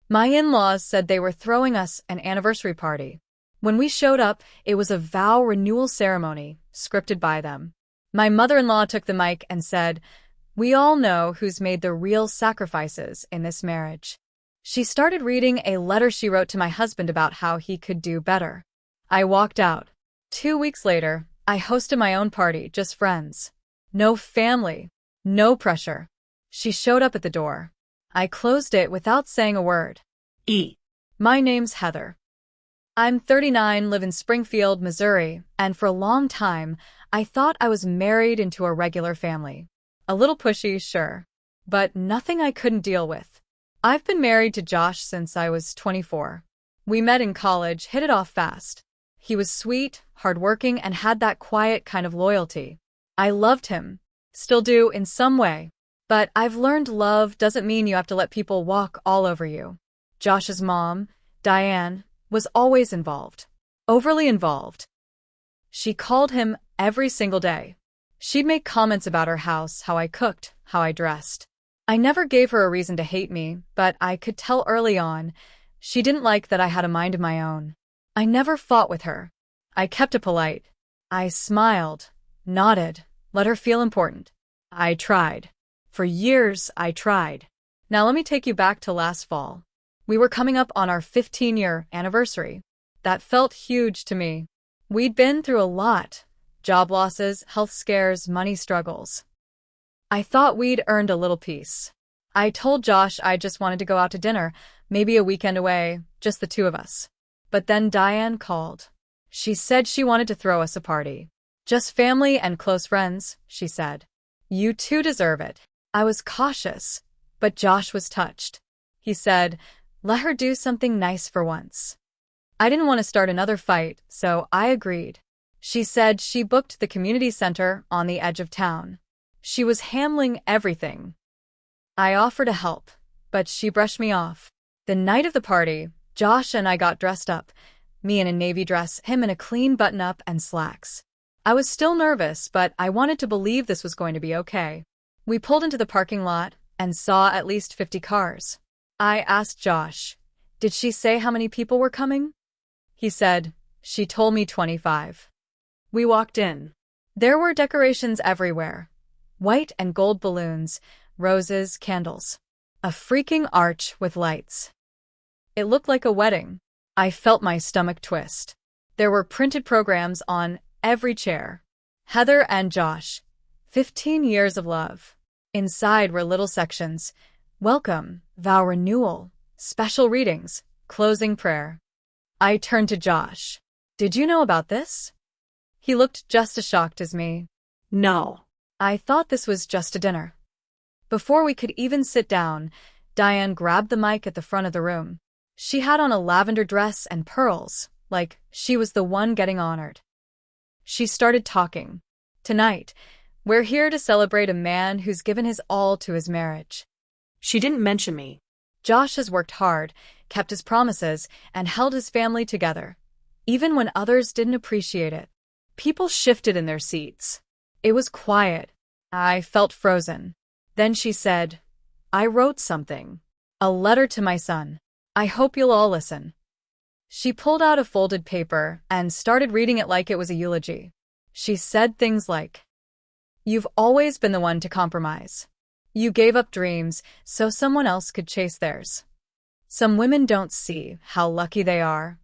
My in-laws said they were throwing us an anniversary party. When we showed up, it was a vow renewal ceremony, scripted by them. My mother-in-law took the mic and said, "We all know who's made the real sacrifices in this marriage." She started reading a letter she wrote to my husband about how he could do better. I walked out. 2 weeks later, I hosted my own party, just friends. No family, no pressure. She showed up at the door. I closed it without saying a word. My name's Heather. I'm 39, live in Springfield, Missouri, and for a long time, I thought I was married into a regular family. A little pushy, sure, but nothing I couldn't deal with. I've been married to Josh since I was 24. We met in college, hit it off fast. He was sweet, hardworking, and had that quiet kind of loyalty. I loved him. Still do in some way. But I've learned love doesn't mean you have to let people walk all over you. Josh's mom, Diane, was always involved. Overly involved. She called him every single day. She'd make comments about our house, how I cooked, how I dressed. I never gave her a reason to hate me, but I could tell early on she didn't like that I had a mind of my own. I never fought with her. I kept it polite. I smiled, nodded, let her feel important. I tried. For years, I tried. Now let me take you back to last fall. We were coming up on our 15-year anniversary. That felt huge to me. We'd been through a lot. Job losses, health scares, money struggles. I thought we'd earned a little peace. I told Josh I just wanted to go out to dinner, maybe a weekend away, just the two of us. But then Diane called. She said she wanted to throw us a party. Just family and close friends, she said. You two deserve it. I was cautious, but Josh was touched. He said, let her do something nice for once. I didn't want to start another fight, so I agreed. She said she booked the community center on the edge of town. She was handling everything. I offered to help, but she brushed me off. The night of the party, Josh and I got dressed up, me in a navy dress, him in a clean button-up and slacks. I was still nervous, but I wanted to believe this was going to be okay. We pulled into the parking lot and saw at least 50 cars. I asked Josh, did she say how many people were coming? He said, she told me 25. We walked in. There were decorations everywhere. White and gold balloons, roses, candles. A freaking arch with lights. It looked like a wedding. I felt my stomach twist. There were printed programs on every chair. Heather and Josh. 15 years of love. Inside were little sections. Welcome, vow renewal, special readings, closing prayer. I turned to Josh. Did you know about this? He looked just as shocked as me. No. I thought this was just a dinner. Before we could even sit down, Diane grabbed the mic at the front of the room. She had on a lavender dress and pearls, like she was the one getting honored. She started talking. Tonight, we're here to celebrate a man who's given his all to his marriage. She didn't mention me. Josh has worked hard, kept his promises, and held his family together, even when others didn't appreciate it. People shifted in their seats. It was quiet. I felt frozen. Then she said, I wrote something. A letter to my son. I hope you'll all listen. She pulled out a folded paper and started reading it like it was a eulogy. She said things like, you've always been the one to compromise. You gave up dreams so someone else could chase theirs. Some women don't see how lucky they are.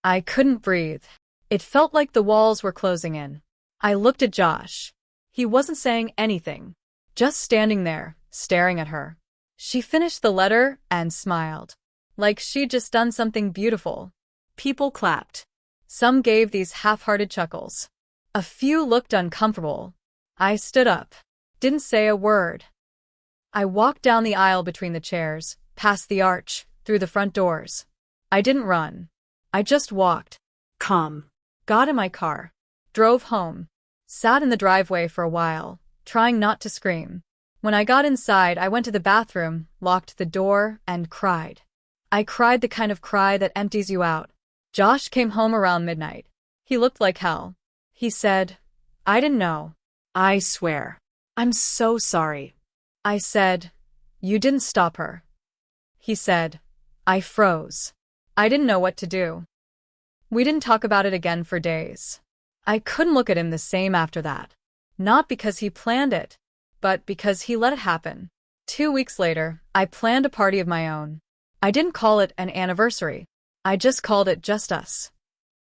I couldn't breathe. It felt like the walls were closing in. I looked at Josh. He wasn't saying anything, just standing there, staring at her. She finished the letter and smiled, like she'd just done something beautiful. People clapped. Some gave these half-hearted chuckles. A few looked uncomfortable. I stood up, didn't say a word. I walked down the aisle between the chairs, past the arch, through the front doors. I didn't run. I just walked. Calm. Got in my car. Drove home. Sat in the driveway for a while, trying not to scream. When I got inside, I went to the bathroom, locked the door, and cried. I cried the kind of cry that empties you out. Josh came home around midnight. He looked like hell. He said, I didn't know. I swear. I'm so sorry. I said, you didn't stop her. He said, I froze. I didn't know what to do. We didn't talk about it again for days. I couldn't look at him the same after that. Not because he planned it, but because he let it happen. 2 weeks later, I planned a party of my own. I didn't call it an anniversary. I just called it just us.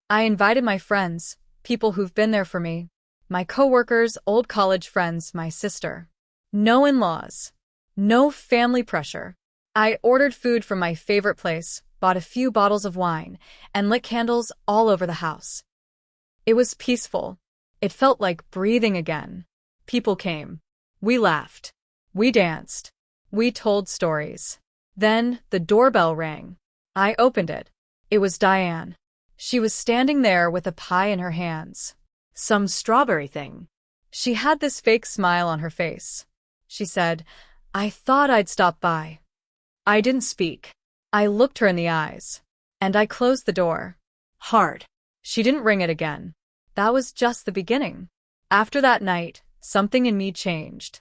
I invited my friends, people who've been there for me, my coworkers, old college friends, my sister. No in-laws. No family pressure. I ordered food from my favorite place, bought a few bottles of wine, and lit candles all over the house. It was peaceful. It felt like breathing again. People came. We laughed. We danced. We told stories. Then the doorbell rang. I opened it. It was Diane. She was standing there with a pie in her hands. Some strawberry thing. She had this fake smile on her face. She said, "I thought I'd stop by." I didn't speak. I looked her in the eyes. And I closed the door. Hard. She didn't ring it again. That was just the beginning. After that night, something in me changed.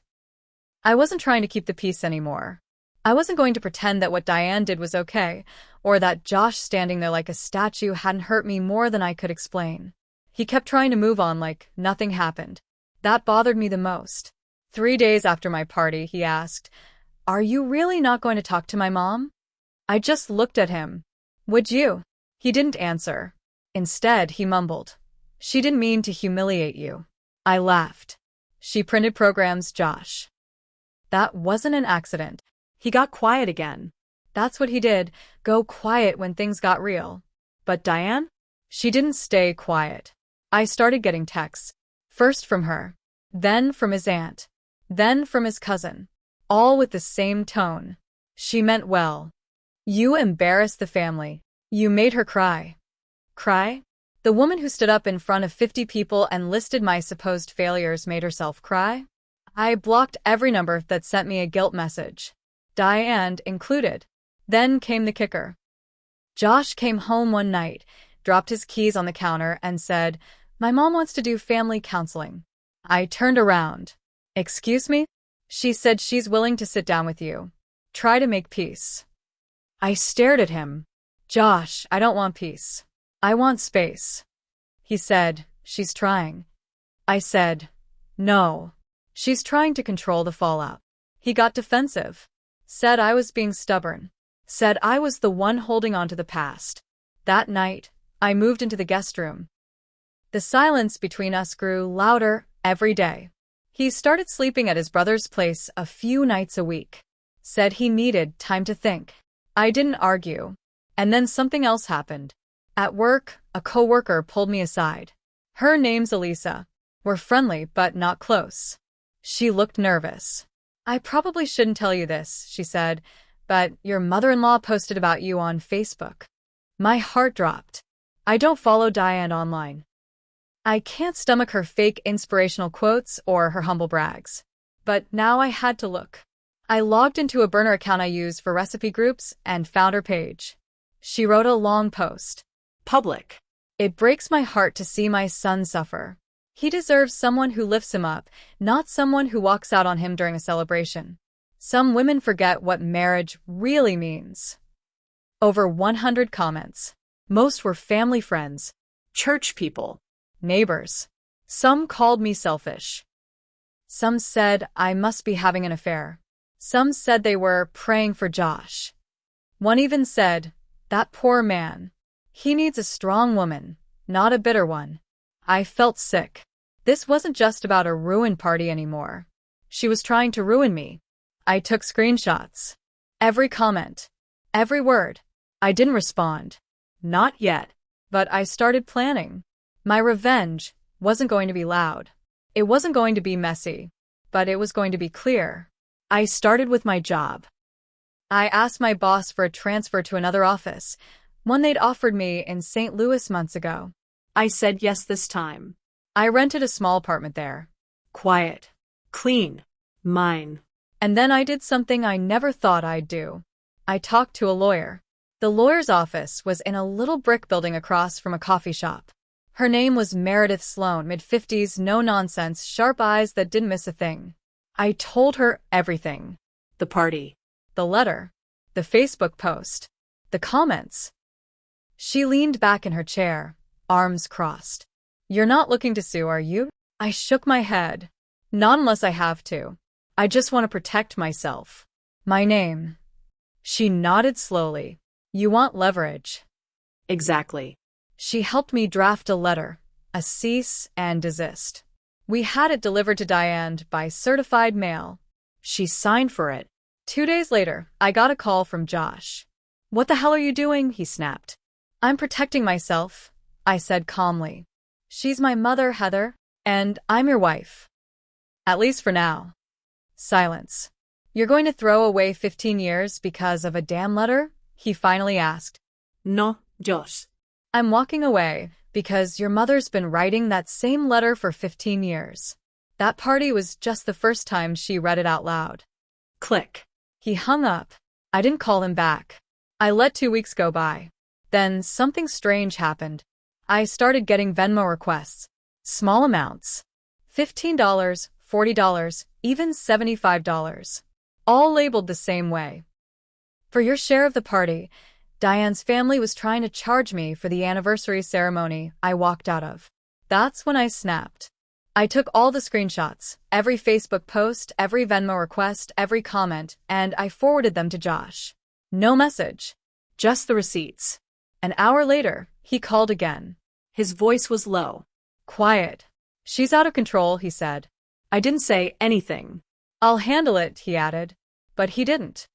I wasn't trying to keep the peace anymore. I wasn't going to pretend that what Diane did was okay, or that Josh standing there like a statue hadn't hurt me more than I could explain. He kept trying to move on like nothing happened. That bothered me the most. 3 days after my party, he asked, "Are you really not going to talk to my mom?" I just looked at him. "Would you?" He didn't answer. Instead, he mumbled, "She didn't mean to humiliate you." I laughed. "She printed programs, Josh." That wasn't an accident. He got quiet again. That's what he did, go quiet when things got real. But Diane? She didn't stay quiet. I started getting texts. First from her. Then from his aunt. Then from his cousin. All with the same tone. She meant well. "You embarrassed the family. You made her cry." Cry? The woman who stood up in front of 50 people and listed my supposed failures made herself cry? I blocked every number that sent me a guilt message. Diane included. Then came the kicker. Josh came home one night, dropped his keys on the counter, and said, "My mom wants to do family counseling." I turned around. "Excuse me?" She said she's willing to sit down with you. Try to make peace. I stared at him. "Josh, I don't want peace. I want space." He said, "She's trying." I said, "No. She's trying to control the fallout." He got defensive. Said I was being stubborn. Said I was the one holding on to the past. That night, I moved into the guest room. The silence between us grew louder every day. He started sleeping at his brother's place a few nights a week. Said he needed time to think. I didn't argue. And then something else happened. At work, a coworker pulled me aside. Her name's Elisa. We're friendly but not close. She looked nervous. "I probably shouldn't tell you this," she said, "but your mother-in-law posted about you on Facebook." My heart dropped. I don't follow Diane online. I can't stomach her fake inspirational quotes or her humble brags. But now I had to look. I logged into a burner account I use for recipe groups and found her page. She wrote a long post. Public. "It breaks my heart to see my son suffer. He deserves someone who lifts him up, not someone who walks out on him during a celebration." Some women forget what marriage really means. Over 100 comments. Most were family friends, Church people. neighbors. Some called me selfish. Some said I must be having an affair. Some said they were praying for Josh. One even said, "That poor man. He needs a strong woman, not a bitter one." I felt sick. This wasn't just about a ruined party anymore. She was trying to ruin me. I took screenshots. Every comment. Every word. I didn't respond. Not yet. But I started planning. My revenge wasn't going to be loud. It wasn't going to be messy. But it was going to be clear. I started with my job. I asked my boss for a transfer to another office, one they'd offered me in St. Louis months ago. I said yes this time. I rented a small apartment there. Quiet. Clean. Mine. And then I did something I never thought I'd do. I talked to a lawyer. The lawyer's office was in a little brick building across from a coffee shop. Her name was Meredith Sloan, mid-50s, no-nonsense, sharp eyes that didn't miss a thing. I told her everything. The party. The letter. The Facebook post. The comments. She leaned back in her chair, arms crossed. You're not looking to sue, are you? I shook my head. Not unless I have to. I just want to protect myself. My name. She nodded slowly. You want leverage. Exactly. She helped me draft a letter, a cease and desist. We had it delivered to Diane by certified mail. She signed for it. 2 days later, I got a call from Josh. What the hell are you doing? He snapped. I'm protecting myself, I said calmly. She's my mother, Heather, and I'm your wife. At least for now. Silence. You're going to throw away 15 years because of a damn letter? He finally asked. No, Josh. I'm walking away because your mother's been writing that same letter for 15 years. That party was just the first time she read it out loud. Click. He hung up. I didn't call him back. I let 2 weeks go by. Then something strange happened. I started getting Venmo requests. Small amounts. $15, $40, even $75. All labeled the same way. For your share of the party, Diane's family was trying to charge me for the anniversary ceremony I walked out of. That's when I snapped. I took all the screenshots, every Facebook post, every Venmo request, every comment, and I forwarded them to Josh. No message. Just the receipts. An hour later, he called again. His voice was low. Quiet. She's out of control, he said. I didn't say anything. I'll handle it, he added. But he didn't.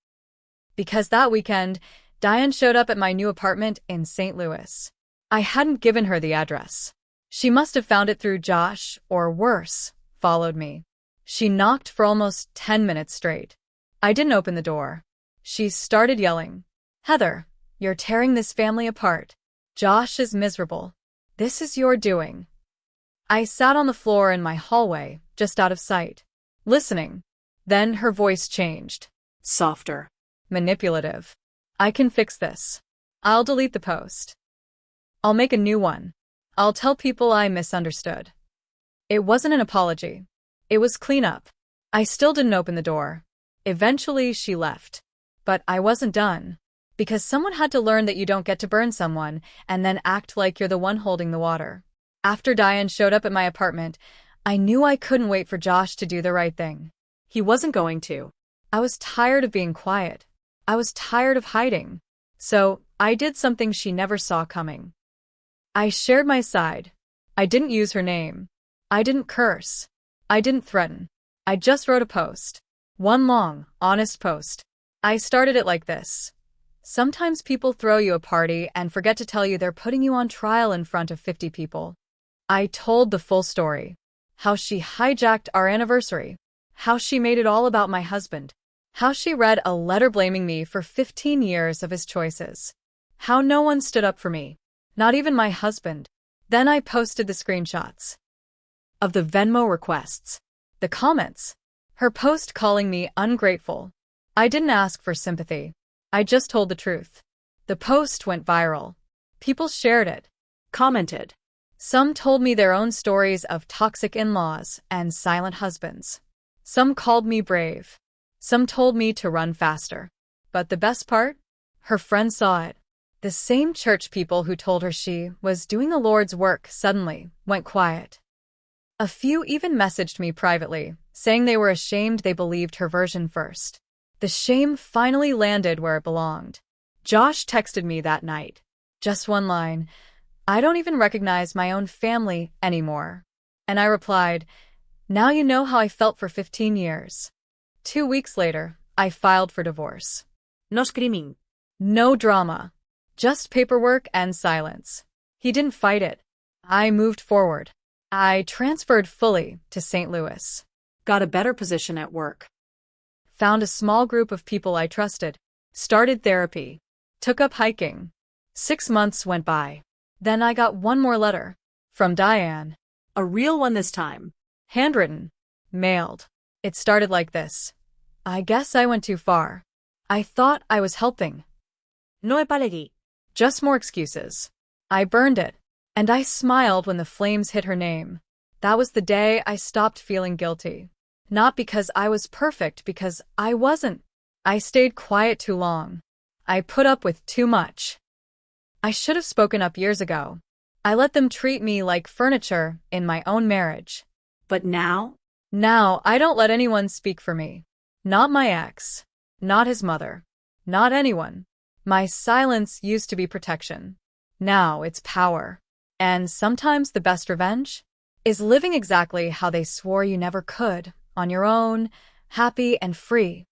Because that weekend, Diane showed up at my new apartment in St. Louis. I hadn't given her the address. She must have found it through Josh, or worse, followed me. She knocked for almost 10 minutes straight. I didn't open the door. She started yelling. Heather, you're tearing this family apart. Josh is miserable. This is your doing. I sat on the floor in my hallway, just out of sight, listening. Then her voice changed. Softer. Manipulative. I can fix this. I'll delete the post. I'll make a new one. I'll tell people I misunderstood. It wasn't an apology. It was cleanup. I still didn't open the door. Eventually, she left. But I wasn't done. Because someone had to learn that you don't get to burn someone and then act like you're the one holding the water. After Diane showed up at my apartment, I knew I couldn't wait for Josh to do the right thing. He wasn't going to. I was tired of being quiet. I was tired of hiding. So, I did something she never saw coming. I shared my side. I didn't use her name. I didn't curse. I didn't threaten. I just wrote a post. One long, honest post. I started it like this. Sometimes people throw you a party and forget to tell you they're putting you on trial in front of 50 people. I told the full story. How she hijacked our anniversary. How she made it all about my husband. How she read a letter blaming me for 15 years of his choices. How no one stood up for me. Not even my husband. Then I posted the screenshots of the Venmo requests. The comments. Her post calling me ungrateful. I didn't ask for sympathy. I just told the truth. The post went viral. People shared it. Commented. Some told me their own stories of toxic in-laws and silent husbands. Some called me brave. Some told me to run faster. But the best part? Her friends saw it. The same church people who told her she was doing the Lord's work suddenly went quiet. A few even messaged me privately, saying they were ashamed they believed her version first. The shame finally landed where it belonged. Josh texted me that night. Just one line. I don't even recognize my own family anymore. And I replied, now you know how I felt for 15 years. 2 weeks later, I filed for divorce. No screaming. No drama. Just paperwork and silence. He didn't fight it. I moved forward. I transferred fully to St. Louis. Got a better position at work. Found a small group of people I trusted. Started therapy. Took up hiking. 6 months went by. Then I got one more letter. From Diane. A real one this time. Handwritten. Mailed. It started like this. I guess I went too far. I thought I was helping. No apology. Just more excuses. I burned it. And I smiled when the flames hit her name. That was the day I stopped feeling guilty. Not because I was perfect, because I wasn't. I stayed quiet too long. I put up with too much. I should have spoken up years ago. I let them treat me like furniture in my own marriage. But now? Now, I don't let anyone speak for me. Not my ex. Not his mother. Not anyone. My silence used to be protection. Now it's power. And sometimes the best revenge is living exactly how they swore you never could, on your own, happy and free.